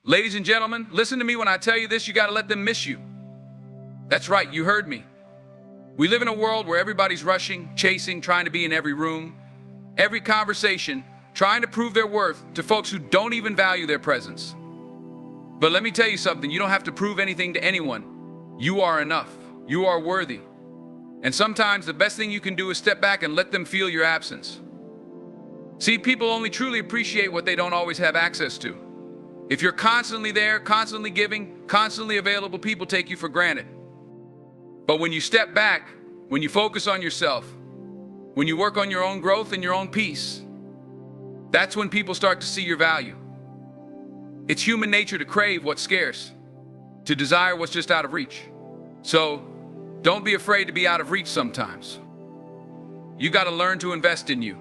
Ladies and gentlemen, listen to me when I tell you this, you gotta let them miss you. That's right, you heard me. We live in a world where everybody's rushing, chasing, trying to be in every room, every conversation, trying to prove their worth to folks who don't even value their presence. But let me tell you something, you don't have to prove anything to anyone. You are enough. You are worthy. And sometimes the best thing you can do is step back and let them feel your absence. See, people only truly appreciate what they don't always have access to. If you're constantly there, constantly giving, constantly available, people take you for granted. But when you step back, when you focus on yourself, when you work on your own growth and your own peace, that's when people start to see your value. It's human nature to crave what's scarce, to desire what's just out of reach. So, don't be afraid to be out of reach sometimes. You gotta learn to invest in you.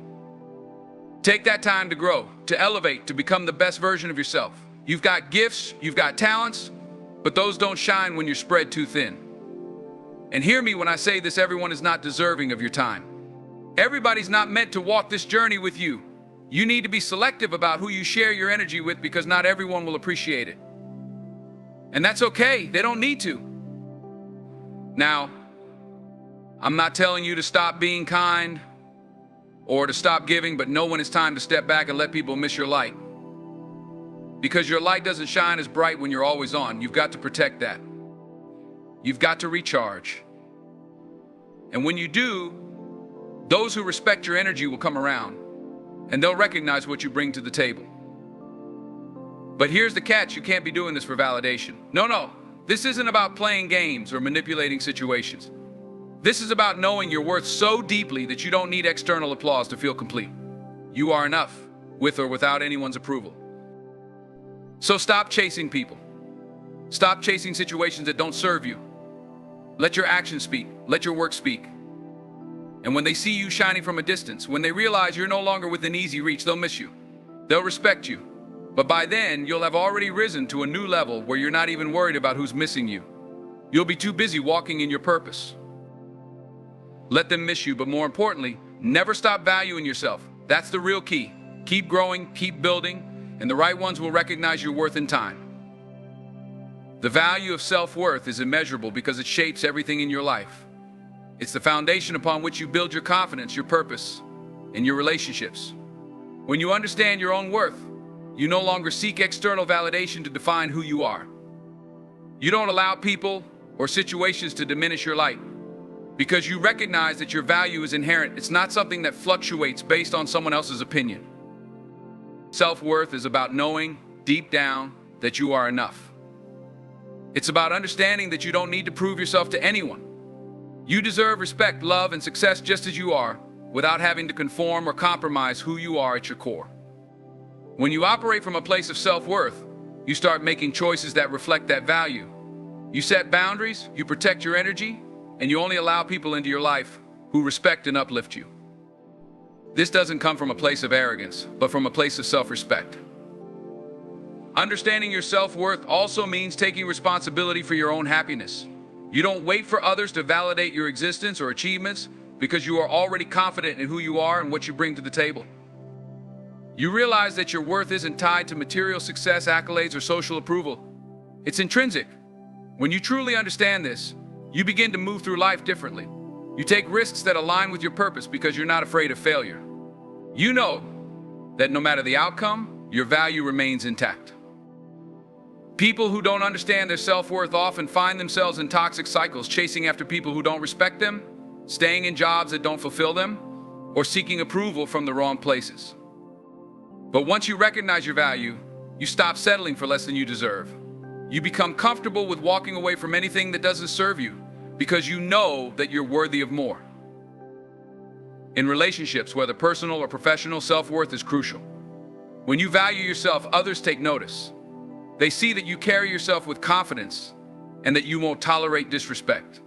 Take that time to grow, to elevate, to become the best version of yourself. You've got gifts, you've got talents, but those don't shine when you're spread too thin. And hear me when I say this, everyone is not deserving of your time. Everybody's not meant to walk this journey with you. You need to be selective about who you share your energy with because not everyone will appreciate it. And that's okay, they don't need to. Now, I'm not telling you to stop being kind or to stop giving, but know when it's time to step back and let people miss your light. Because your light doesn't shine as bright when you're always on. You've got to protect that. You've got to recharge. And when you do, those who respect your energy will come around, and they'll recognize what you bring to the table. But here's the catch, you can't be doing this for validation. No, this isn't about playing games or manipulating situations. This is about knowing your worth so deeply that you don't need external applause to feel complete. You are enough, with or without anyone's approval. So stop chasing people. Stop chasing situations that don't serve you. Let your actions speak. Let your work speak. And when they see you shining from a distance, when they realize you're no longer within easy reach, they'll miss you. They'll respect you. But by then, you'll have already risen to a new level where you're not even worried about who's missing you. You'll be too busy walking in your purpose. Let them miss you, but more importantly, never stop valuing yourself. That's the real key. Keep growing, keep building, and the right ones will recognize your worth in time. The value of self-worth is immeasurable because it shapes everything in your life. It's the foundation upon which you build your confidence, your purpose, and your relationships. When you understand your own worth, you no longer seek external validation to define who you are. You don't allow people or situations to diminish your light because you recognize that your value is inherent. It's not something that fluctuates based on someone else's opinion. Self-worth is about knowing deep down that you are enough. It's about understanding that you don't need to prove yourself to anyone. You deserve respect, love, and success just as you are, without having to conform or compromise who you are at your core. When you operate from a place of self-worth, you start making choices that reflect that value. You set boundaries, you protect your energy, and you only allow people into your life who respect and uplift you. This doesn't come from a place of arrogance, but from a place of self-respect. Understanding your self-worth also means taking responsibility for your own happiness. You don't wait for others to validate your existence or achievements because you are already confident in who you are and what you bring to the table. You realize that your worth isn't tied to material success, accolades, or social approval. It's intrinsic. When you truly understand this, you begin to move through life differently. You take risks that align with your purpose because you're not afraid of failure. You know that no matter the outcome, your value remains intact. People who don't understand their self-worth often find themselves in toxic cycles, chasing after people who don't respect them, staying in jobs that don't fulfill them, or seeking approval from the wrong places. But once you recognize your value, you stop settling for less than you deserve. You become comfortable with walking away from anything that doesn't serve you because you know that you're worthy of more. In relationships, whether personal or professional, self-worth is crucial. When you value yourself, others take notice. They see that you carry yourself with confidence and that you won't tolerate disrespect.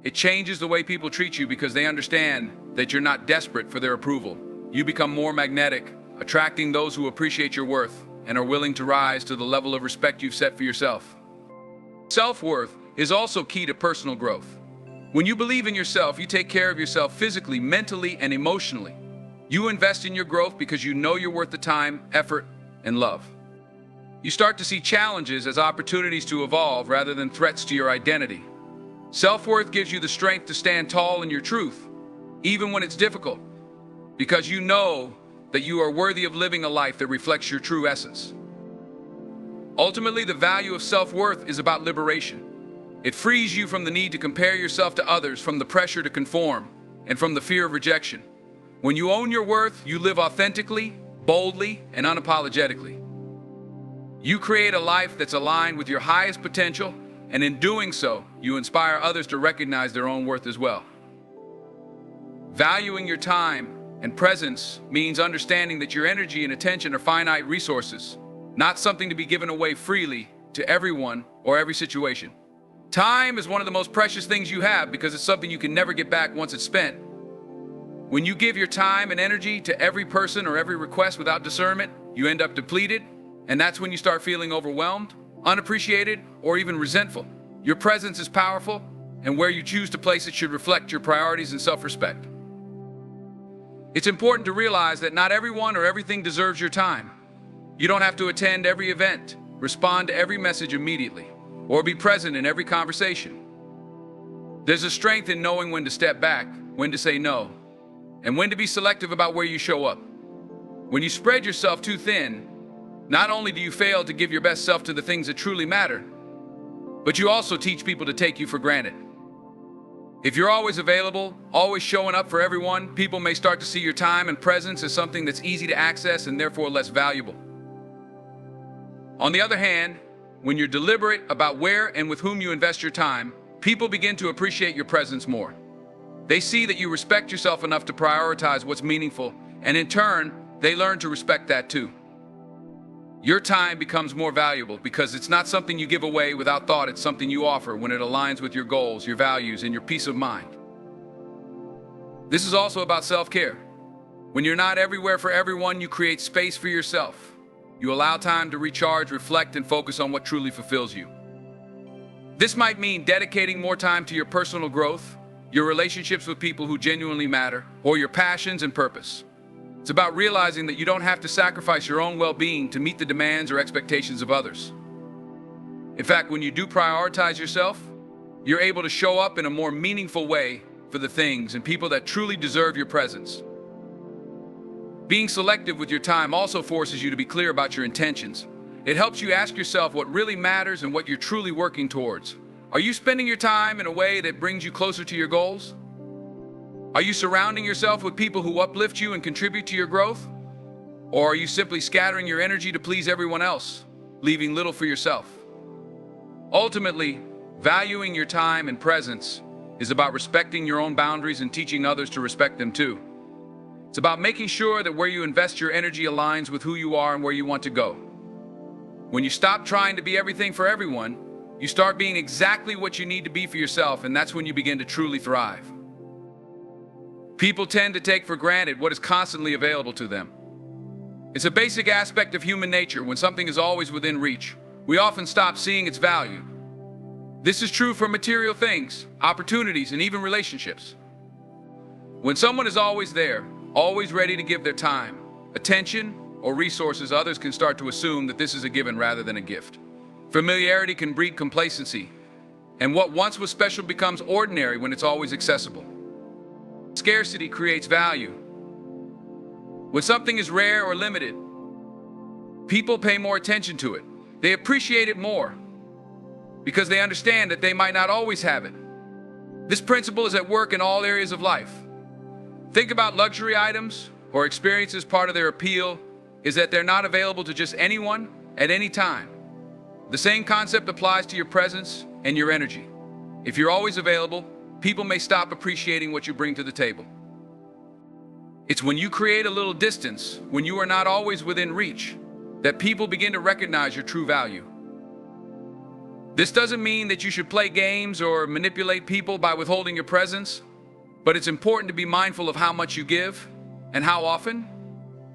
It changes the way people treat you because they understand that you're not desperate for their approval. You become more magnetic, attracting those who appreciate your worth and are willing to rise to the level of respect you've set for yourself. Self-worth is also key to personal growth. When you believe in yourself, you take care of yourself physically, mentally, and emotionally. You invest in your growth because you know you're worth the time, effort, and love. You start to see challenges as opportunities to evolve rather than threats to your identity. Self-worth gives you the strength to stand tall in your truth, even when it's difficult, because you know that you are worthy of living a life that reflects your true essence. Ultimately, the value of self-worth is about liberation. It frees you from the need to compare yourself to others, from the pressure to conform, and from the fear of rejection. When you own your worth, you live authentically, boldly, and unapologetically. You create a life that's aligned with your highest potential, and in doing so, you inspire others to recognize their own worth as well. Valuing your time and presence means understanding that your energy and attention are finite resources, not something to be given away freely to everyone or every situation. Time is one of the most precious things you have because it's something you can never get back once it's spent. When you give your time and energy to every person or every request without discernment, you end up depleted, and that's when you start feeling overwhelmed, unappreciated, or even resentful. Your presence is powerful, and where you choose to place it should reflect your priorities and self-respect. It's important to realize that not everyone or everything deserves your time. You don't have to attend every event, respond to every message immediately, or be present in every conversation. There's a strength in knowing when to step back, when to say no, and when to be selective about where you show up. When you spread yourself too thin, not only do you fail to give your best self to the things that truly matter, but you also teach people to take you for granted. If you're always available, always showing up for everyone, people may start to see your time and presence as something that's easy to access and therefore less valuable. On the other hand, when you're deliberate about where and with whom you invest your time, people begin to appreciate your presence more. They see that you respect yourself enough to prioritize what's meaningful, and in turn, they learn to respect that too. Your time becomes more valuable because it's not something you give away without thought, it's something you offer when it aligns with your goals, your values, and your peace of mind. This is also about self-care. When you're not everywhere for everyone, you create space for yourself. You allow time to recharge, reflect, and focus on what truly fulfills you. This might mean dedicating more time to your personal growth, your relationships with people who genuinely matter, or your passions and purpose. It's about realizing that you don't have to sacrifice your own well-being to meet the demands or expectations of others. In fact, when you do prioritize yourself, you're able to show up in a more meaningful way for the things and people that truly deserve your presence. Being selective with your time also forces you to be clear about your intentions. It helps you ask yourself what really matters and what you're truly working towards. Are you spending your time in a way that brings you closer to your goals? Are you surrounding yourself with people who uplift you and contribute to your growth? Or are you simply scattering your energy to please everyone else, leaving little for yourself? Ultimately, valuing your time and presence is about respecting your own boundaries and teaching others to respect them too. It's about making sure that where you invest your energy aligns with who you are and where you want to go. When you stop trying to be everything for everyone, you start being exactly what you need to be for yourself, and that's when you begin to truly thrive. People tend to take for granted what is constantly available to them. It's a basic aspect of human nature. When something is always within reach, we often stop seeing its value. This is true for material things, opportunities, and even relationships. When someone is always there, always ready to give their time, attention, or resources, others can start to assume that this is a given rather than a gift. Familiarity can breed complacency, and what once was special becomes ordinary when it's always accessible. Scarcity creates value. When something is rare or limited, people pay more attention to it. They appreciate it more because they understand that they might not always have it. This principle is at work in all areas of life. Think about luxury items or experiences. Part of their appeal is that they're not available to just anyone at any time. The same concept applies to your presence and your energy. If you're always available, people may stop appreciating what you bring to the table. It's when you create a little distance, when you are not always within reach, that people begin to recognize your true value. This doesn't mean that you should play games or manipulate people by withholding your presence, but it's important to be mindful of how much you give and how often.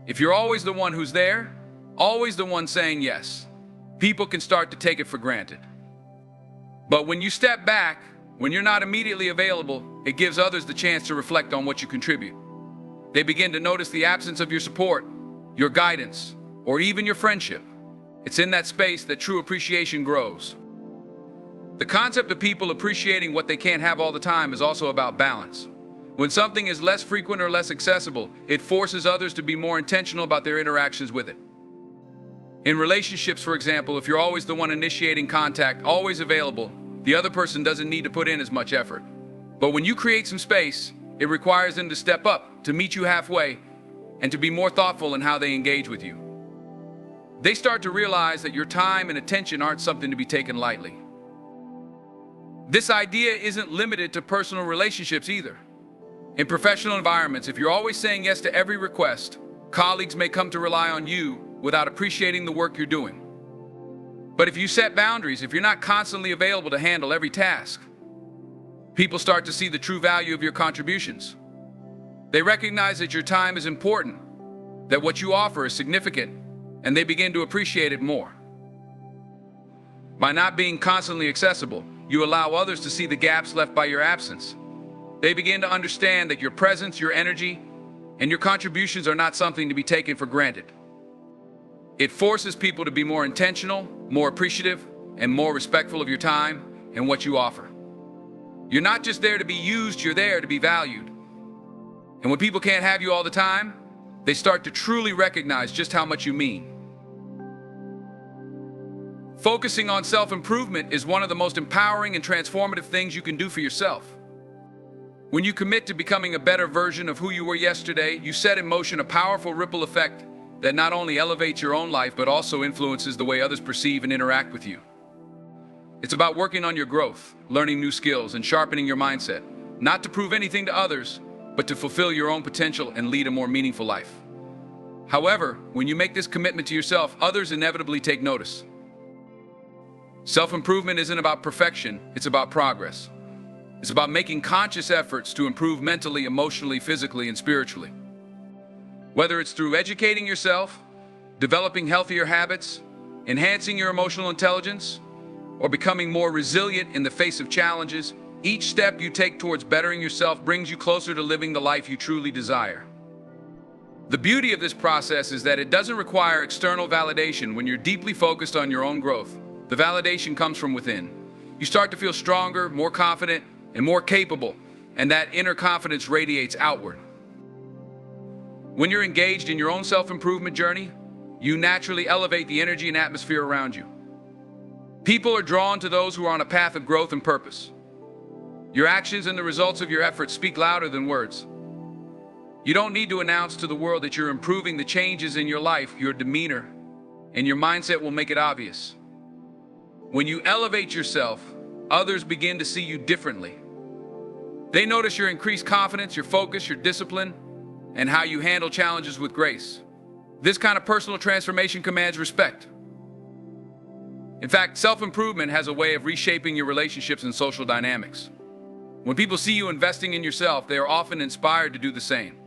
If you're always the one who's there, always the one saying yes, people can start to take it for granted. But when you step back, when you're not immediately available, it gives others the chance to reflect on what you contribute. They begin to notice the absence of your support, your guidance, or even your friendship. It's in that space that true appreciation grows. The concept of people appreciating what they can't have all the time is also about balance. When something is less frequent or less accessible, it forces others to be more intentional about their interactions with it. In relationships, for example, if you're always the one initiating contact, always available, the other person doesn't need to put in as much effort. But when you create some space, it requires them to step up, to meet you halfway, and to be more thoughtful in how they engage with you. They start to realize that your time and attention aren't something to be taken lightly. This idea isn't limited to personal relationships either. In professional environments, if you're always saying yes to every request, colleagues may come to rely on you without appreciating the work you're doing. But if you set boundaries, if you're not constantly available to handle every task, people start to see the true value of your contributions. They recognize that your time is important, that what you offer is significant, and they begin to appreciate it more. By not being constantly accessible, you allow others to see the gaps left by your absence. They begin to understand that your presence, your energy, and your contributions are not something to be taken for granted. It forces people to be more intentional, more appreciative, and more respectful of your time and what you offer. You're not just there to be used, you're there to be valued. And when people can't have you all the time, they start to truly recognize just how much you mean. Focusing on self-improvement is one of the most empowering and transformative things you can do for yourself. When you commit to becoming a better version of who you were yesterday, you set in motion a powerful ripple effect that not only elevates your own life, but also influences the way others perceive and interact with you. It's about working on your growth, learning new skills, and sharpening your mindset, not to prove anything to others, but to fulfill your own potential and lead a more meaningful life. However, when you make this commitment to yourself, others inevitably take notice. Self-improvement isn't about perfection, it's about progress. It's about making conscious efforts to improve mentally, emotionally, physically, and spiritually. Whether it's through educating yourself, developing healthier habits, enhancing your emotional intelligence, or becoming more resilient in the face of challenges, each step you take towards bettering yourself brings you closer to living the life you truly desire. The beauty of this process is that it doesn't require external validation. When you're deeply focused on your own growth, the validation comes from within. You start to feel stronger, more confident, and more capable, and that inner confidence radiates outward. When you're engaged in your own self-improvement journey, you naturally elevate the energy and atmosphere around you. People are drawn to those who are on a path of growth and purpose. Your actions and the results of your efforts speak louder than words. You don't need to announce to the world that you're improving the changes in your life. Your demeanor and your mindset will make it obvious. When you elevate yourself, others begin to see you differently. They notice your increased confidence, your focus, your discipline, and how you handle challenges with grace. This kind of personal transformation commands respect. In fact, self-improvement has a way of reshaping your relationships and social dynamics. When people see you investing in yourself, they are often inspired to do the same.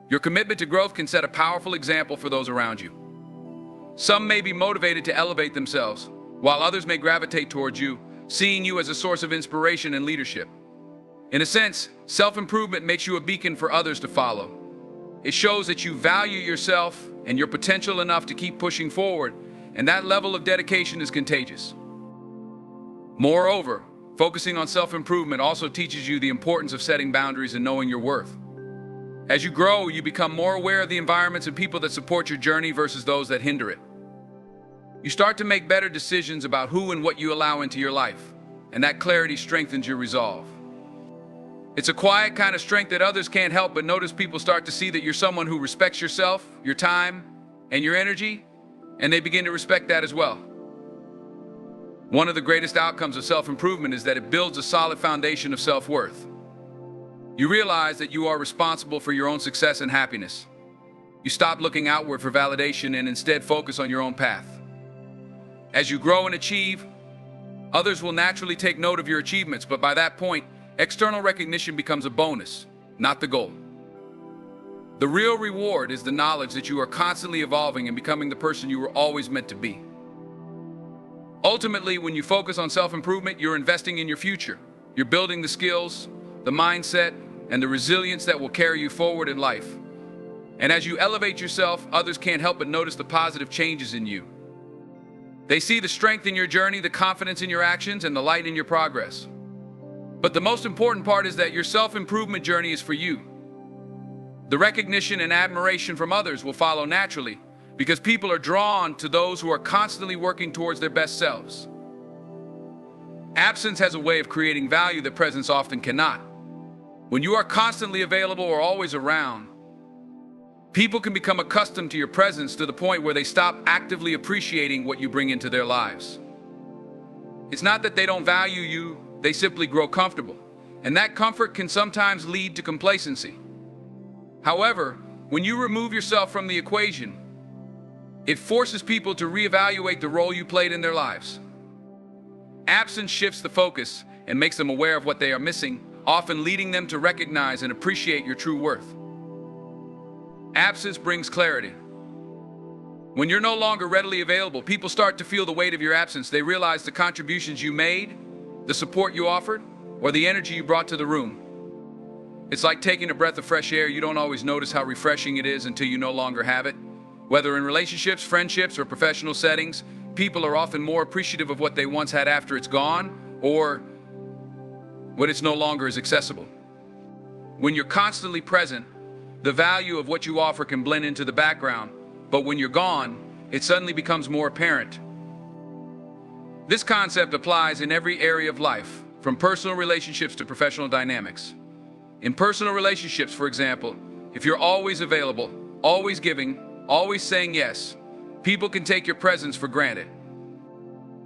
Your commitment to growth can set a powerful example for those around you. Some may be motivated to elevate themselves, while others may gravitate towards you, seeing you as a source of inspiration and leadership. In a sense, self-improvement makes you a beacon for others to follow. It shows that you value yourself and your potential enough to keep pushing forward, and that level of dedication is contagious. Moreover, focusing on self-improvement also teaches you the importance of setting boundaries and knowing your worth. As you grow, you become more aware of the environments and people that support your journey versus those that hinder it. You start to make better decisions about who and what you allow into your life, and that clarity strengthens your resolve. It's a quiet kind of strength that others can't help but notice. People start to see that you're someone who respects yourself, your time, and your energy, and they begin to respect that as well. One of the greatest outcomes of self-improvement is that it builds a solid foundation of self-worth. You realize that you are responsible for your own success and happiness. You stop looking outward for validation and instead focus on your own path. As you grow and achieve, others will naturally take note of your achievements, but by that point, external recognition becomes a bonus, not the goal. The real reward is the knowledge that you are constantly evolving and becoming the person you were always meant to be. Ultimately, when you focus on self-improvement, you're investing in your future. You're building the skills, the mindset, and the resilience that will carry you forward in life. And as you elevate yourself, others can't help but notice the positive changes in you. They see the strength in your journey, the confidence in your actions, and the light in your progress. But the most important part is that your self-improvement journey is for you. The recognition and admiration from others will follow naturally because people are drawn to those who are constantly working towards their best selves. Absence has a way of creating value that presence often cannot. When you are constantly available or always around, people can become accustomed to your presence to the point where they stop actively appreciating what you bring into their lives. It's not that they don't value you, they simply grow comfortable, and that comfort can sometimes lead to complacency. However, when you remove yourself from the equation, it forces people to reevaluate the role you played in their lives. Absence shifts the focus and makes them aware of what they are missing, often leading them to recognize and appreciate your true worth. Absence brings clarity. When you're no longer readily available, people start to feel the weight of your absence. They realize the contributions you made, the support you offered, or the energy you brought to the room. It's like taking a breath of fresh air. You don't always notice how refreshing it is until you no longer have it. Whether in relationships, friendships, or professional settings, people are often more appreciative of what they once had after it's gone, or when it's no longer as accessible. When you're constantly present, the value of what you offer can blend into the background, but when you're gone, it suddenly becomes more apparent. This concept applies in every area of life, from personal relationships to professional dynamics. In personal relationships, for example, if you're always available, always giving, always saying yes, people can take your presence for granted.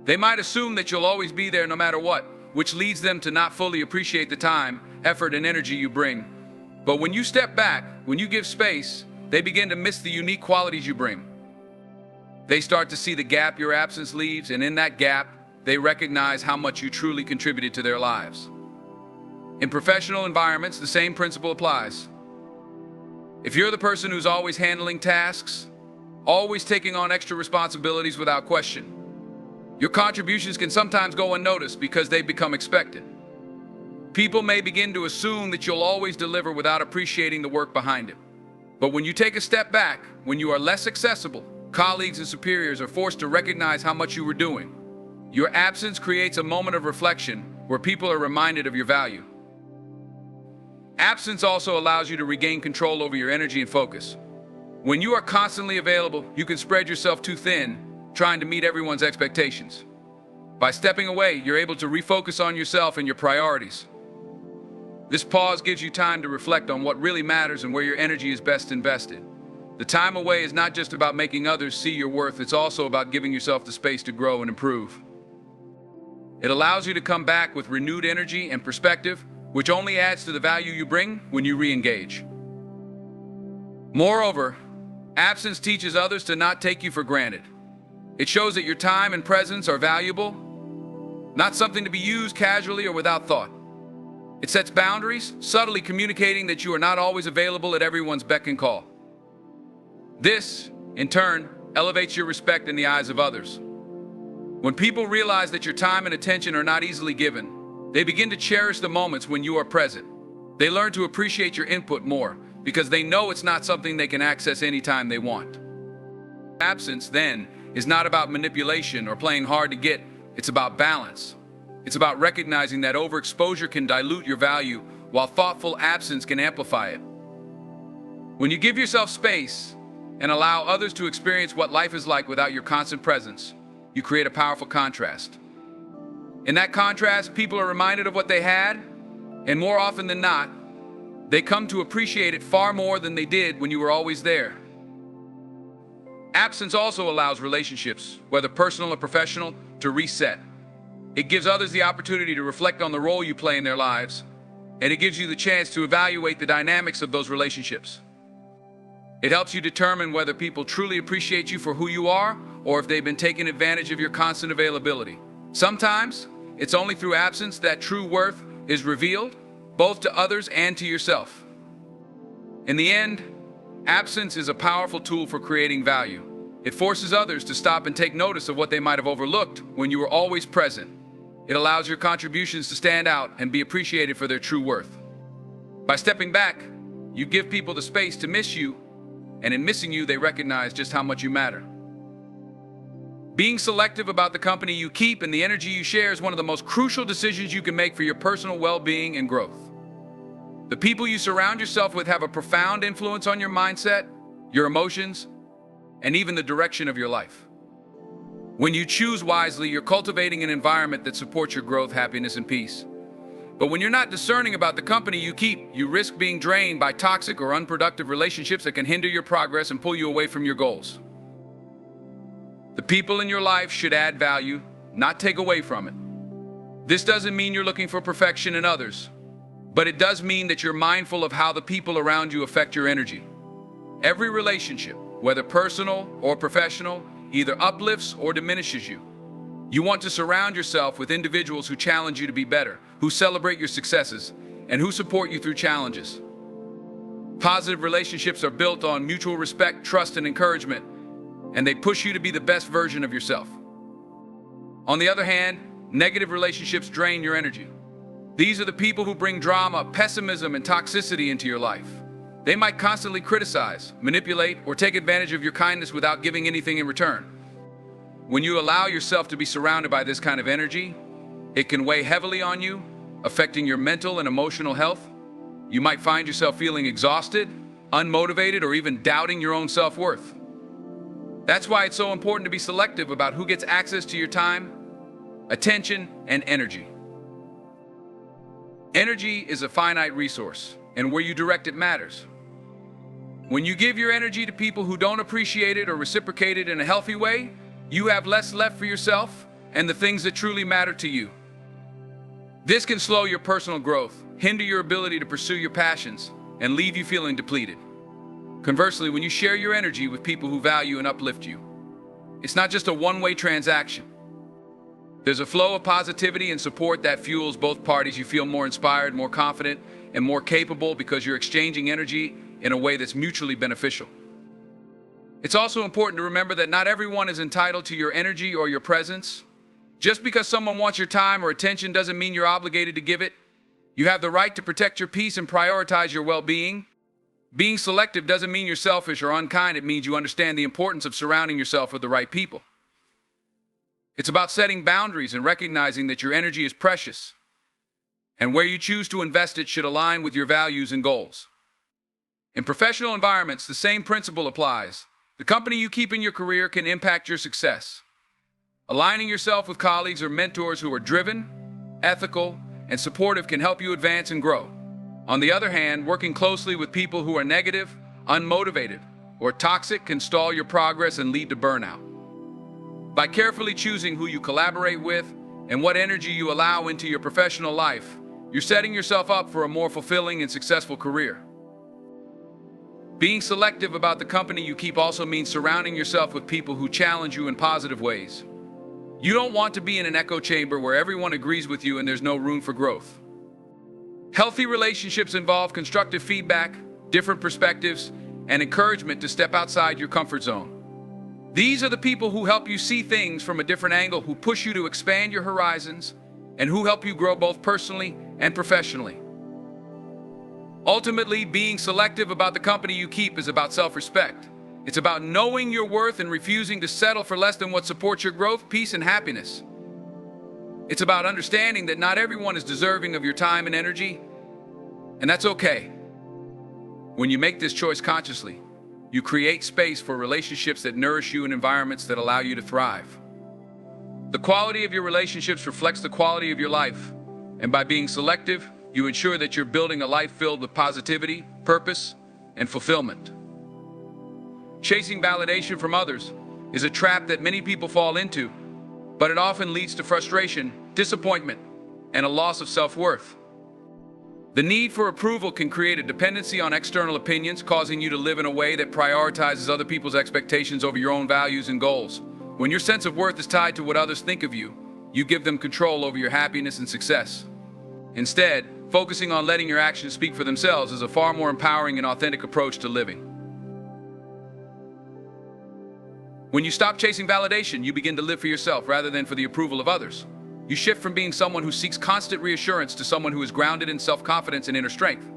They might assume that you'll always be there no matter what, which leads them to not fully appreciate the time, effort, and energy you bring. But when you step back, when you give space, they begin to miss the unique qualities you bring. They start to see the gap your absence leaves, and in that gap, they recognize how much you truly contributed to their lives. In professional environments, the same principle applies. If you're the person who's always handling tasks, always taking on extra responsibilities without question, your contributions can sometimes go unnoticed because they become expected. People may begin to assume that you'll always deliver without appreciating the work behind it. But when you take a step back, when you are less accessible, colleagues and superiors are forced to recognize how much you were doing. Your absence creates a moment of reflection where people are reminded of your value. Absence also allows you to regain control over your energy and focus. When you are constantly available, you can spread yourself too thin, trying to meet everyone's expectations. By stepping away, you're able to refocus on yourself and your priorities. This pause gives you time to reflect on what really matters and where your energy is best invested. The time away is not just about making others see your worth, it's also about giving yourself the space to grow and improve. It allows you to come back with renewed energy and perspective, which only adds to the value you bring when you re-engage. Moreover, absence teaches others to not take you for granted. It shows that your time and presence are valuable, not something to be used casually or without thought. It sets boundaries, subtly communicating that you are not always available at everyone's beck and call. This, in turn, elevates your respect in the eyes of others. When people realize that your time and attention are not easily given, they begin to cherish the moments when you are present. They learn to appreciate your input more because they know it's not something they can access anytime they want. Absence, then, is not about manipulation or playing hard to get. It's about balance. It's about recognizing that overexposure can dilute your value while thoughtful absence can amplify it. When you give yourself space and allow others to experience what life is like without your constant presence, you create a powerful contrast. In that contrast, people are reminded of what they had, and more often than not, they come to appreciate it far more than they did when you were always there. Absence also allows relationships, whether personal or professional, to reset. It gives others the opportunity to reflect on the role you play in their lives, and it gives you the chance to evaluate the dynamics of those relationships. It helps you determine whether people truly appreciate you for who you are, or if they've been taking advantage of your constant availability. Sometimes, it's only through absence that true worth is revealed, both to others and to yourself. In the end, absence is a powerful tool for creating value. It forces others to stop and take notice of what they might have overlooked when you were always present. It allows your contributions to stand out and be appreciated for their true worth. By stepping back, you give people the space to miss you, and in missing you, they recognize just how much you matter. Being selective about the company you keep and the energy you share is one of the most crucial decisions you can make for your personal well-being and growth. The people you surround yourself with have a profound influence on your mindset, your emotions, and even the direction of your life. When you choose wisely, you're cultivating an environment that supports your growth, happiness, and peace. But when you're not discerning about the company you keep, you risk being drained by toxic or unproductive relationships that can hinder your progress and pull you away from your goals. The people in your life should add value, not take away from it. This doesn't mean you're looking for perfection in others, but it does mean that you're mindful of how the people around you affect your energy. Every relationship, whether personal or professional, either uplifts or diminishes you. You want to surround yourself with individuals who challenge you to be better, who celebrate your successes, and who support you through challenges. Positive relationships are built on mutual respect, trust, and encouragement, and they push you to be the best version of yourself. On the other hand, negative relationships drain your energy. These are the people who bring drama, pessimism, and toxicity into your life. They might constantly criticize, manipulate, or take advantage of your kindness without giving anything in return. When you allow yourself to be surrounded by this kind of energy, it can weigh heavily on you, affecting your mental and emotional health. You might find yourself feeling exhausted, unmotivated, or even doubting your own self-worth. That's why it's so important to be selective about who gets access to your time, attention, and energy. Energy is a finite resource, and where you direct it matters. When you give your energy to people who don't appreciate it or reciprocate it in a healthy way, you have less left for yourself and the things that truly matter to you. This can slow your personal growth, hinder your ability to pursue your passions, and leave you feeling depleted. Conversely, when you share your energy with people who value and uplift you, it's not just a one-way transaction. There's a flow of positivity and support that fuels both parties. You feel more inspired, more confident, and more capable because you're exchanging energy in a way that's mutually beneficial. It's also important to remember that not everyone is entitled to your energy or your presence. Just because someone wants your time or attention doesn't mean you're obligated to give it. You have the right to protect your peace and prioritize your well-being. Being selective doesn't mean you're selfish or unkind. It means you understand the importance of surrounding yourself with the right people. It's about setting boundaries and recognizing that your energy is precious, and where you choose to invest it should align with your values and goals. In professional environments, the same principle applies. The company you keep in your career can impact your success. Aligning yourself with colleagues or mentors who are driven, ethical, and supportive can help you advance and grow. On the other hand, working closely with people who are negative, unmotivated, or toxic can stall your progress and lead to burnout. By carefully choosing who you collaborate with and what energy you allow into your professional life, you're setting yourself up for a more fulfilling and successful career. Being selective about the company you keep also means surrounding yourself with people who challenge you in positive ways. You don't want to be in an echo chamber where everyone agrees with you and there's no room for growth. Healthy relationships involve constructive feedback, different perspectives, and encouragement to step outside your comfort zone. These are the people who help you see things from a different angle, who push you to expand your horizons, and who help you grow both personally and professionally. Ultimately, being selective about the company you keep is about self-respect. It's about knowing your worth and refusing to settle for less than what supports your growth, peace, and happiness. It's about understanding that not everyone is deserving of your time and energy, and that's okay. When you make this choice consciously, you create space for relationships that nourish you and environments that allow you to thrive. The quality of your relationships reflects the quality of your life, and by being selective, you ensure that you're building a life filled with positivity, purpose, and fulfillment. Chasing validation from others is a trap that many people fall into, but it often leads to frustration, disappointment, and a loss of self-worth. The need for approval can create a dependency on external opinions, causing you to live in a way that prioritizes other people's expectations over your own values and goals. When your sense of worth is tied to what others think of you, you give them control over your happiness and success. Instead, focusing on letting your actions speak for themselves is a far more empowering and authentic approach to living. When you stop chasing validation, you begin to live for yourself rather than for the approval of others. You shift from being someone who seeks constant reassurance to someone who is grounded in self-confidence and inner strength.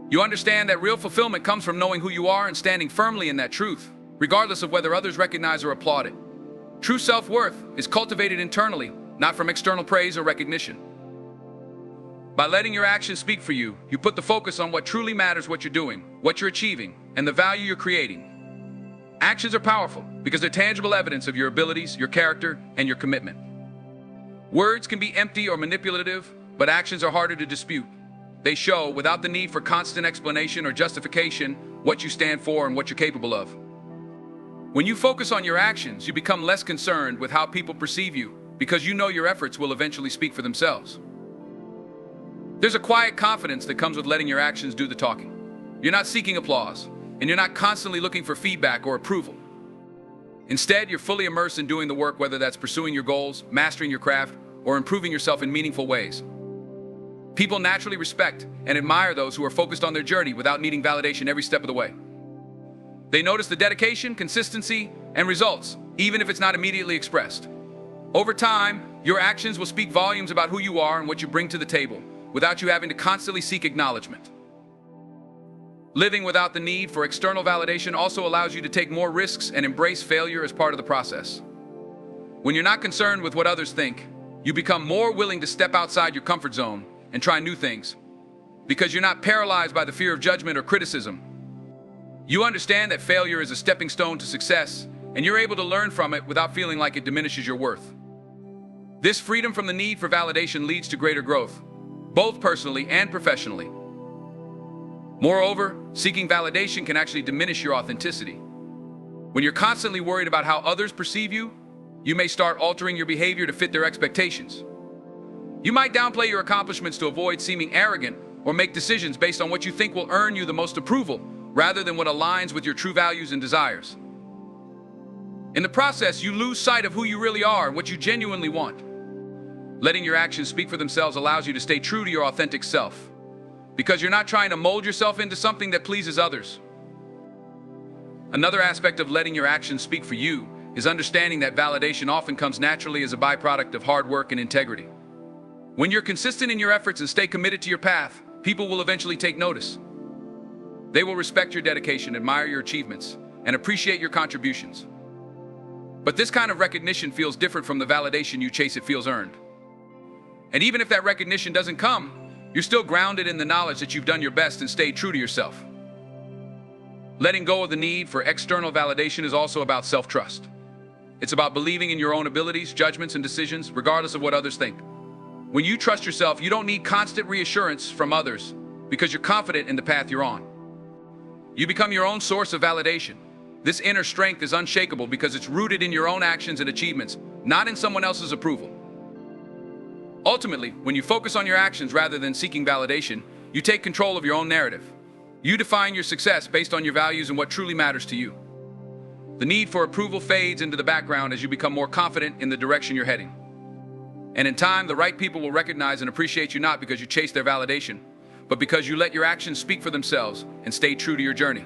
You understand that real fulfillment comes from knowing who you are and standing firmly in that truth, regardless of whether others recognize or applaud it. True self-worth is cultivated internally, not from external praise or recognition. By letting your actions speak for you, you put the focus on what truly matters, what you're doing, what you're achieving, and the value you're creating. Actions are powerful because they're tangible evidence of your abilities, your character, and your commitment. Words can be empty or manipulative, but actions are harder to dispute. They show, without the need for constant explanation or justification, what you stand for and what you're capable of. When you focus on your actions, you become less concerned with how people perceive you because you know your efforts will eventually speak for themselves. There's a quiet confidence that comes with letting your actions do the talking. You're not seeking applause, and you're not constantly looking for feedback or approval. Instead, you're fully immersed in doing the work, whether that's pursuing your goals, mastering your craft, or improving yourself in meaningful ways. People naturally respect and admire those who are focused on their journey without needing validation every step of the way. They notice the dedication, consistency, and results, even if it's not immediately expressed. Over time, your actions will speak volumes about who you are and what you bring to the table, without you having to constantly seek acknowledgement. Living without the need for external validation also allows you to take more risks and embrace failure as part of the process. When you're not concerned with what others think, you become more willing to step outside your comfort zone and try new things. Because you're not paralyzed by the fear of judgment or criticism. You understand that failure is a stepping stone to success, and you're able to learn from it without feeling like it diminishes your worth. This freedom from the need for validation leads to greater growth, both personally and professionally. Moreover, seeking validation can actually diminish your authenticity. When you're constantly worried about how others perceive you, you may start altering your behavior to fit their expectations. You might downplay your accomplishments to avoid seeming arrogant or make decisions based on what you think will earn you the most approval, rather than what aligns with your true values and desires. In the process, you lose sight of who you really are and what you genuinely want. Letting your actions speak for themselves allows you to stay true to your authentic self, because you're not trying to mold yourself into something that pleases others. Another aspect of letting your actions speak for you is understanding that validation often comes naturally as a byproduct of hard work and integrity. When you're consistent in your efforts and stay committed to your path, people will eventually take notice. They will respect your dedication, admire your achievements, and appreciate your contributions. But this kind of recognition feels different from the validation you chase. It feels earned. And even if that recognition doesn't come, you're still grounded in the knowledge that you've done your best and stayed true to yourself. Letting go of the need for external validation is also about self-trust. It's about believing in your own abilities, judgments, and decisions, regardless of what others think. When you trust yourself, you don't need constant reassurance from others because you're confident in the path you're on. You become your own source of validation. This inner strength is unshakable because it's rooted in your own actions and achievements, not in someone else's approval. Ultimately, when you focus on your actions rather than seeking validation, you take control of your own narrative. You define your success based on your values and what truly matters to you. The need for approval fades into the background as you become more confident in the direction you're heading. And in time, the right people will recognize and appreciate you not because you chase their validation, but because you let your actions speak for themselves and stay true to your journey.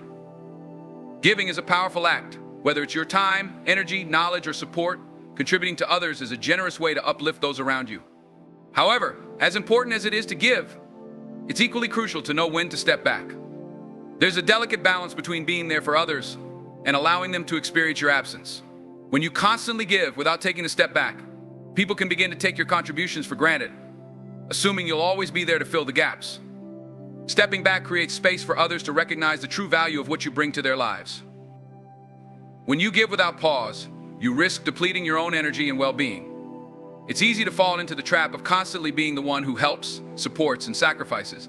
Giving is a powerful act. Whether it's your time, energy, knowledge, or support, contributing to others is a generous way to uplift those around you. However, as important as it is to give, it's equally crucial to know when to step back. There's a delicate balance between being there for others and allowing them to experience your absence. When you constantly give without taking a step back, people can begin to take your contributions for granted, assuming you'll always be there to fill the gaps. Stepping back creates space for others to recognize the true value of what you bring to their lives. When you give without pause, you risk depleting your own energy and well-being. It's easy to fall into the trap of constantly being the one who helps, supports, and sacrifices.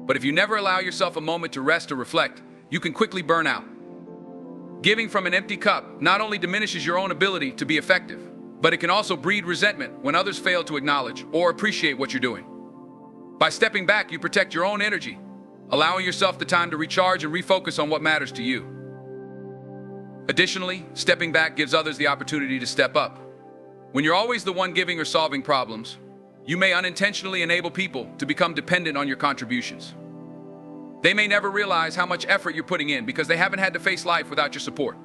But if you never allow yourself a moment to rest or reflect, you can quickly burn out. Giving from an empty cup not only diminishes your own ability to be effective, but it can also breed resentment when others fail to acknowledge or appreciate what you're doing. By stepping back, you protect your own energy, allowing yourself the time to recharge and refocus on what matters to you. Additionally, stepping back gives others the opportunity to step up. When you're always the one giving or solving problems, you may unintentionally enable people to become dependent on your contributions. They may never realize how much effort you're putting in because they haven't had to face life without your support.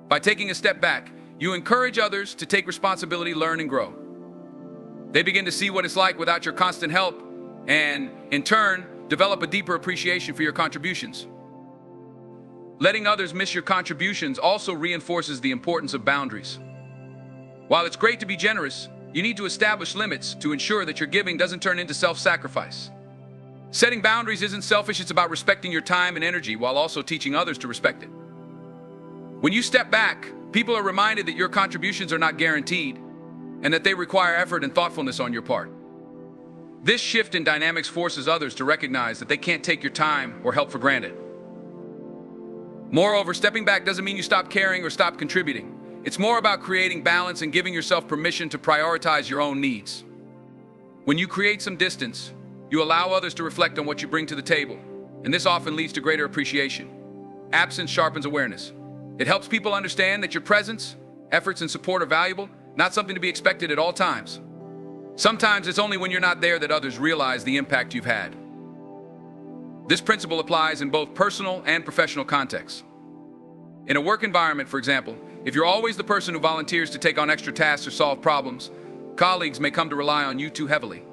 By taking a step back, you encourage others to take responsibility, learn, and grow. They begin to see what it's like without your constant help and, in turn, develop a deeper appreciation for your contributions. Letting others miss your contributions also reinforces the importance of boundaries. While it's great to be generous, you need to establish limits to ensure that your giving doesn't turn into self-sacrifice. Setting boundaries isn't selfish, it's about respecting your time and energy while also teaching others to respect it. When you step back, people are reminded that your contributions are not guaranteed and that they require effort and thoughtfulness on your part. This shift in dynamics forces others to recognize that they can't take your time or help for granted. Moreover, stepping back doesn't mean you stop caring or stop contributing. It's more about creating balance and giving yourself permission to prioritize your own needs. When you create some distance, you allow others to reflect on what you bring to the table, and this often leads to greater appreciation. Absence sharpens awareness. It helps people understand that your presence, efforts, and support are valuable, not something to be expected at all times. Sometimes it's only when you're not there that others realize the impact you've had. This principle applies in both personal and professional contexts. In a work environment, for example, if you're always the person who volunteers to take on extra tasks or solve problems, colleagues may come to rely on you too heavily.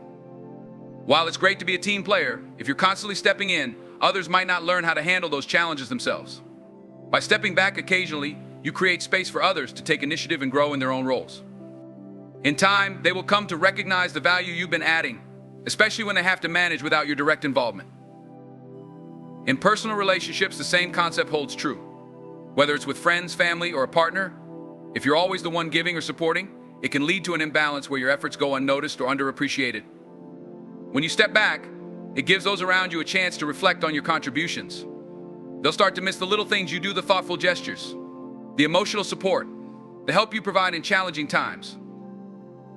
While it's great to be a team player, if you're constantly stepping in, others might not learn how to handle those challenges themselves. By stepping back occasionally, you create space for others to take initiative and grow in their own roles. In time, they will come to recognize the value you've been adding, especially when they have to manage without your direct involvement. In personal relationships, the same concept holds true. Whether it's with friends, family, or a partner, if you're always the one giving or supporting, it can lead to an imbalance where your efforts go unnoticed or underappreciated. When you step back, it gives those around you a chance to reflect on your contributions. They'll start to miss the little things you do, the thoughtful gestures, the emotional support, the help you provide in challenging times.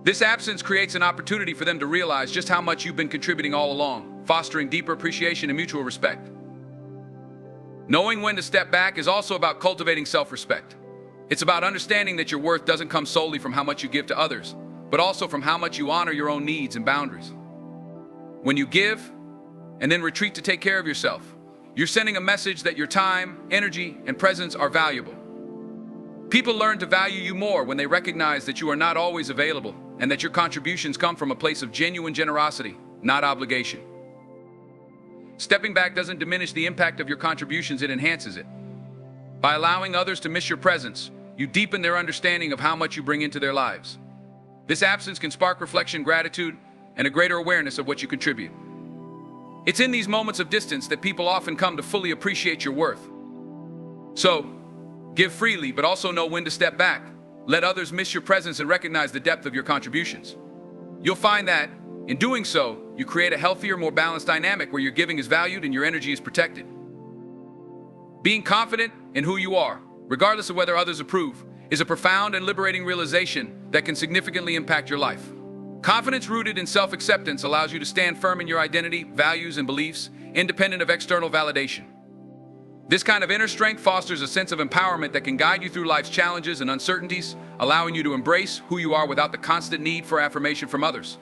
This absence creates an opportunity for them to realize just how much you've been contributing all along, fostering deeper appreciation and mutual respect. Knowing when to step back is also about cultivating self-respect. It's about understanding that your worth doesn't come solely from how much you give to others, but also from how much you honor your own needs and boundaries. When you give and then retreat to take care of yourself, you're sending a message that your time, energy, and presence are valuable. People learn to value you more when they recognize that you are not always available and that your contributions come from a place of genuine generosity, not obligation. Stepping back doesn't diminish the impact of your contributions, it enhances it. By allowing others to miss your presence, you deepen their understanding of how much you bring into their lives. This absence can spark reflection, gratitude, and a greater awareness of what you contribute. It's in these moments of distance that people often come to fully appreciate your worth. So, give freely, but also know when to step back. Let others miss your presence and recognize the depth of your contributions. You'll find that, in doing so, you create a healthier, more balanced dynamic where your giving is valued and your energy is protected. Being confident in who you are, regardless of whether others approve, is a profound and liberating realization that can significantly impact your life. Confidence rooted in self-acceptance allows you to stand firm in your identity, values, and beliefs, independent of external validation. This kind of inner strength fosters a sense of empowerment that can guide you through life's challenges and uncertainties, allowing you to embrace who you are without the constant need for affirmation from others.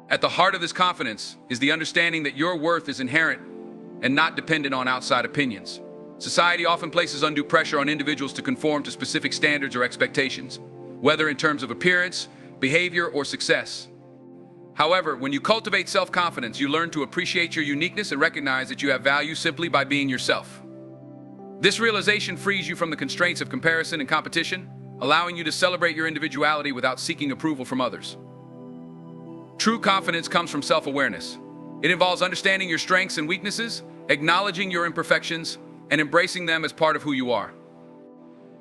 At the heart of this confidence is the understanding that your worth is inherent and not dependent on outside opinions. Society often places undue pressure on individuals to conform to specific standards or expectations, whether in terms of appearance, behavior, or success. However, when you cultivate self-confidence, you learn to appreciate your uniqueness and recognize that you have value simply by being yourself. This realization frees you from the constraints of comparison and competition, allowing you to celebrate your individuality without seeking approval from others. True confidence comes from self-awareness. It involves understanding your strengths and weaknesses, acknowledging your imperfections, and embracing them as part of who you are.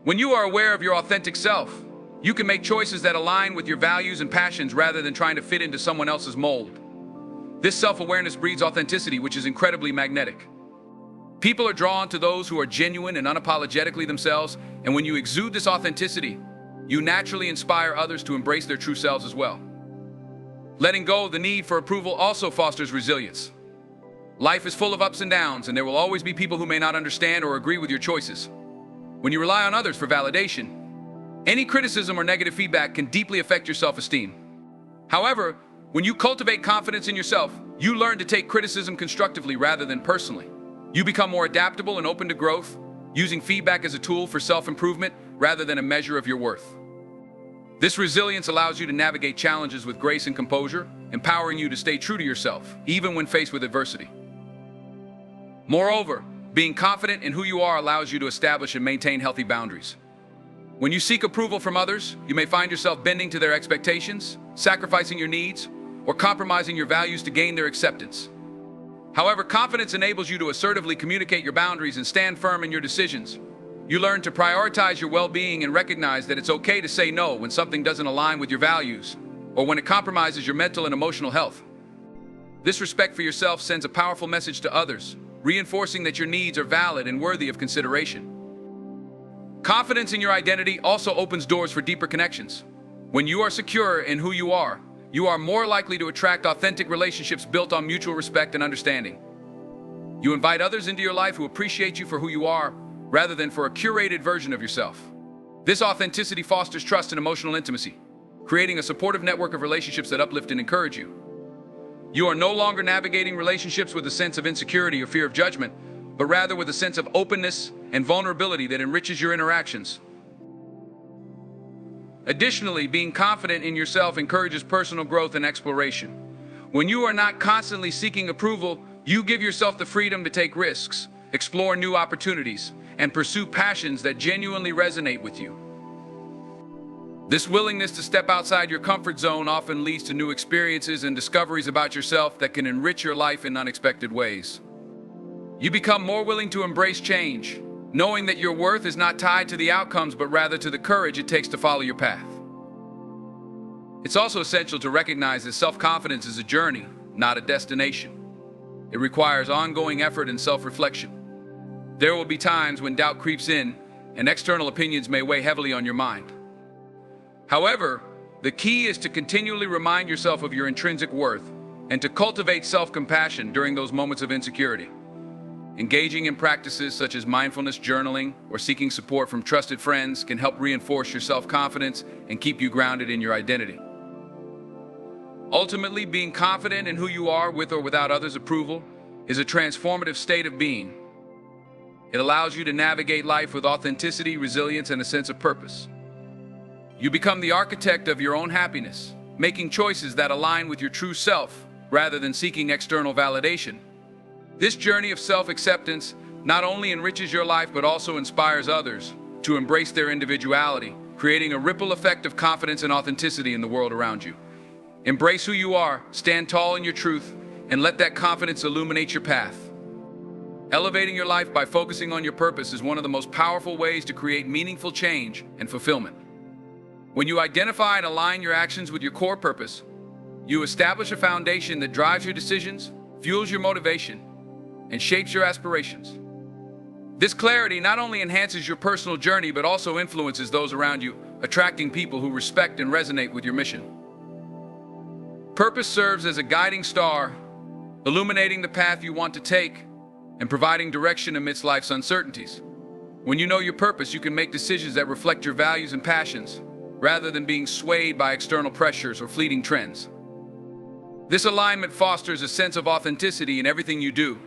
When you are aware of your authentic self, you can make choices that align with your values and passions rather than trying to fit into someone else's mold. This self-awareness breeds authenticity, which is incredibly magnetic. People are drawn to those who are genuine and unapologetically themselves, and when you exude this authenticity, you naturally inspire others to embrace their true selves as well. Letting go of the need for approval also fosters resilience. Life is full of ups and downs, and there will always be people who may not understand or agree with your choices. When you rely on others for validation, any criticism or negative feedback can deeply affect your self-esteem. However, when you cultivate confidence in yourself, you learn to take criticism constructively rather than personally. You become more adaptable and open to growth, using feedback as a tool for self-improvement rather than a measure of your worth. This resilience allows you to navigate challenges with grace and composure, empowering you to stay true to yourself, even when faced with adversity. Moreover, being confident in who you are allows you to establish and maintain healthy boundaries. When you seek approval from others, you may find yourself bending to their expectations, sacrificing your needs, or compromising your values to gain their acceptance. However, confidence enables you to assertively communicate your boundaries and stand firm in your decisions. You learn to prioritize your well-being and recognize that it's okay to say no when something doesn't align with your values, or when it compromises your mental and emotional health. This respect for yourself sends a powerful message to others, reinforcing that your needs are valid and worthy of consideration. Confidence in your identity also opens doors for deeper connections. When you are secure in who you are more likely to attract authentic relationships built on mutual respect and understanding. You invite others into your life who appreciate you for who you are, rather than for a curated version of yourself. This authenticity fosters trust and emotional intimacy, creating a supportive network of relationships that uplift and encourage you. You are no longer navigating relationships with a sense of insecurity or fear of judgment, but rather with a sense of openness and vulnerability that enriches your interactions. Additionally, being confident in yourself encourages personal growth and exploration. When you are not constantly seeking approval, you give yourself the freedom to take risks, explore new opportunities, and pursue passions that genuinely resonate with you. This willingness to step outside your comfort zone often leads to new experiences and discoveries about yourself that can enrich your life in unexpected ways. You become more willing to embrace change, knowing that your worth is not tied to the outcomes but rather to the courage it takes to follow your path. It's also essential to recognize that self-confidence is a journey, not a destination. It requires ongoing effort and self-reflection. There will be times when doubt creeps in and external opinions may weigh heavily on your mind. However, the key is to continually remind yourself of your intrinsic worth and to cultivate self-compassion during those moments of insecurity. Engaging in practices such as mindfulness journaling or seeking support from trusted friends can help reinforce your self-confidence and keep you grounded in your identity. Ultimately, being confident in who you are with or without others' approval is a transformative state of being. It allows you to navigate life with authenticity, resilience, and a sense of purpose. You become the architect of your own happiness, making choices that align with your true self rather than seeking external validation. This journey of self-acceptance not only enriches your life but also inspires others to embrace their individuality, creating a ripple effect of confidence and authenticity in the world around you. Embrace who you are, stand tall in your truth, and let that confidence illuminate your path. Elevating your life by focusing on your purpose is one of the most powerful ways to create meaningful change and fulfillment. When you identify and align your actions with your core purpose, you establish a foundation that drives your decisions, fuels your motivation, and shapes your aspirations. This clarity not only enhances your personal journey but also influences those around you, attracting people who respect and resonate with your mission. Purpose serves as a guiding star, illuminating the path you want to take and providing direction amidst life's uncertainties. When you know your purpose, you can make decisions that reflect your values and passions, rather than being swayed by external pressures or fleeting trends. This alignment fosters a sense of authenticity in everything you do.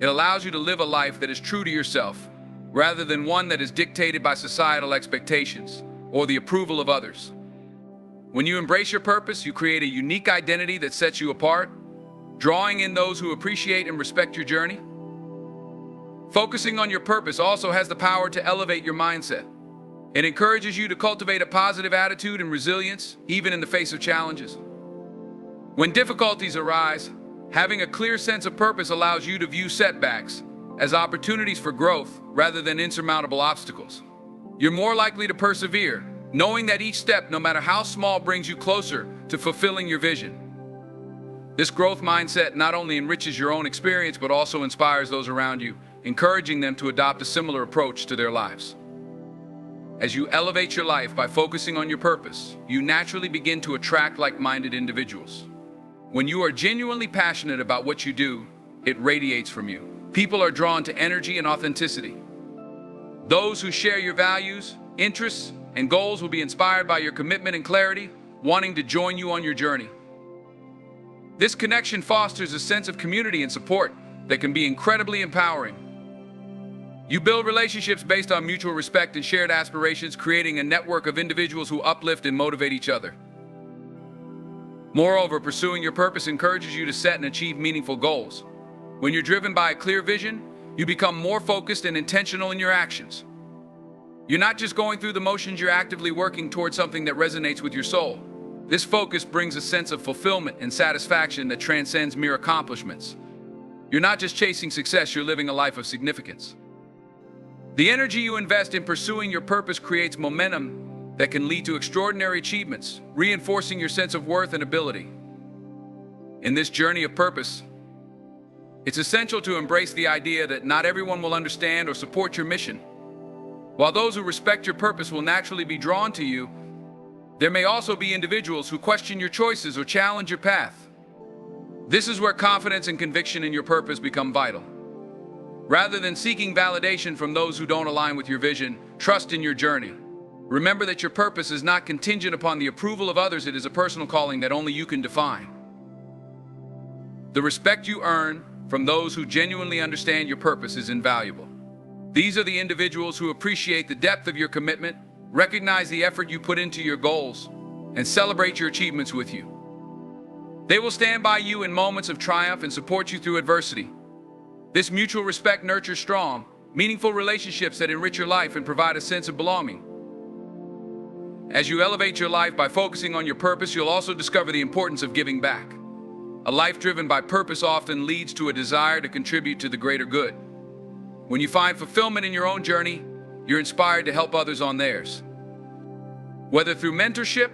It allows you to live a life that is true to yourself, rather than one that is dictated by societal expectations or the approval of others. When you embrace your purpose, you create a unique identity that sets you apart, drawing in those who appreciate and respect your journey. Focusing on your purpose also has the power to elevate your mindset. It encourages you to cultivate a positive attitude and resilience, even in the face of challenges. When difficulties arise, having a clear sense of purpose allows you to view setbacks as opportunities for growth rather than insurmountable obstacles. You're more likely to persevere, knowing that each step, no matter how small, brings you closer to fulfilling your vision. This growth mindset not only enriches your own experience but also inspires those around you, encouraging them to adopt a similar approach to their lives. As you elevate your life by focusing on your purpose, you naturally begin to attract like-minded individuals. When you are genuinely passionate about what you do, it radiates from you. People are drawn to energy and authenticity. Those who share your values, interests, and goals will be inspired by your commitment and clarity, wanting to join you on your journey. This connection fosters a sense of community and support that can be incredibly empowering. You build relationships based on mutual respect and shared aspirations, creating a network of individuals who uplift and motivate each other. Moreover, pursuing your purpose encourages you to set and achieve meaningful goals. When you're driven by a clear vision, you become more focused and intentional in your actions. You're not just going through the motions, you're actively working towards something that resonates with your soul. This focus brings a sense of fulfillment and satisfaction that transcends mere accomplishments. You're not just chasing success, you're living a life of significance. The energy you invest in pursuing your purpose creates momentum that can lead to extraordinary achievements, reinforcing your sense of worth and ability. In this journey of purpose, it's essential to embrace the idea that not everyone will understand or support your mission. While those who respect your purpose will naturally be drawn to you, there may also be individuals who question your choices or challenge your path. This is where confidence and conviction in your purpose become vital. Rather than seeking validation from those who don't align with your vision, trust in your journey. Remember that your purpose is not contingent upon the approval of others. It is a personal calling that only you can define. The respect you earn from those who genuinely understand your purpose is invaluable. These are the individuals who appreciate the depth of your commitment, recognize the effort you put into your goals, and celebrate your achievements with you. They will stand by you in moments of triumph and support you through adversity. This mutual respect nurtures strong, meaningful relationships that enrich your life and provide a sense of belonging. As you elevate your life by focusing on your purpose, you'll also discover the importance of giving back. A life driven by purpose often leads to a desire to contribute to the greater good. When you find fulfillment in your own journey, you're inspired to help others on theirs. Whether through mentorship,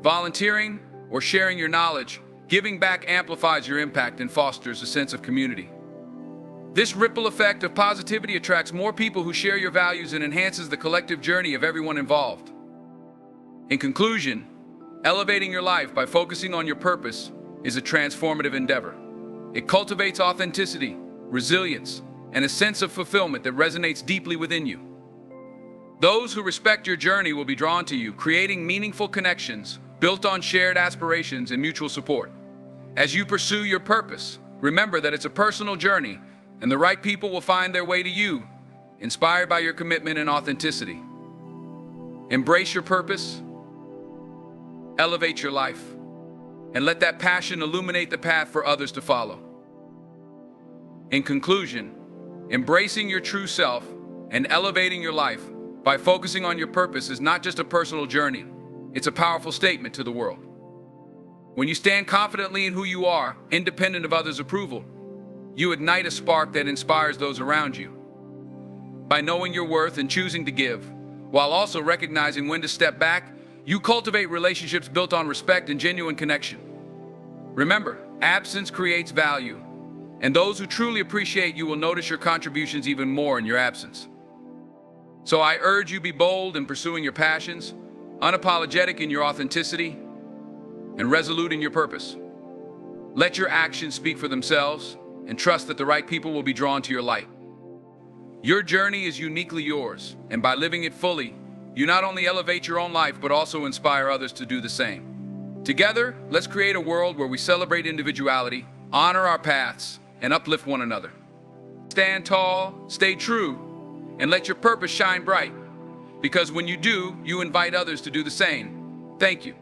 volunteering, or sharing your knowledge, giving back amplifies your impact and fosters a sense of community. This ripple effect of positivity attracts more people who share your values and enhances the collective journey of everyone involved. In conclusion, elevating your life by focusing on your purpose is a transformative endeavor. It cultivates authenticity, resilience, and a sense of fulfillment that resonates deeply within you. Those who respect your journey will be drawn to you, creating meaningful connections built on shared aspirations and mutual support. As you pursue your purpose, remember that it's a personal journey, and the right people will find their way to you, inspired by your commitment and authenticity. Embrace your purpose, elevate your life, and let that passion illuminate the path for others to follow. In conclusion, embracing your true self and elevating your life by focusing on your purpose is not just a personal journey, it's a powerful statement to the world. When you stand confidently in who you are, independent of others' approval, you ignite a spark that inspires those around you. By knowing your worth and choosing to give, while also recognizing when to step back, you cultivate relationships built on respect and genuine connection. Remember, absence creates value, and those who truly appreciate you will notice your contributions even more in your absence. So I urge you, be bold in pursuing your passions, unapologetic in your authenticity, and resolute in your purpose. Let your actions speak for themselves, and trust that the right people will be drawn to your light. Your journey is uniquely yours, and by living it fully, you not only elevate your own life, but also inspire others to do the same. Together, let's create a world where we celebrate individuality, honor our paths, and uplift one another. Stand tall, stay true, and let your purpose shine bright. Because when you do, you invite others to do the same. Thank you.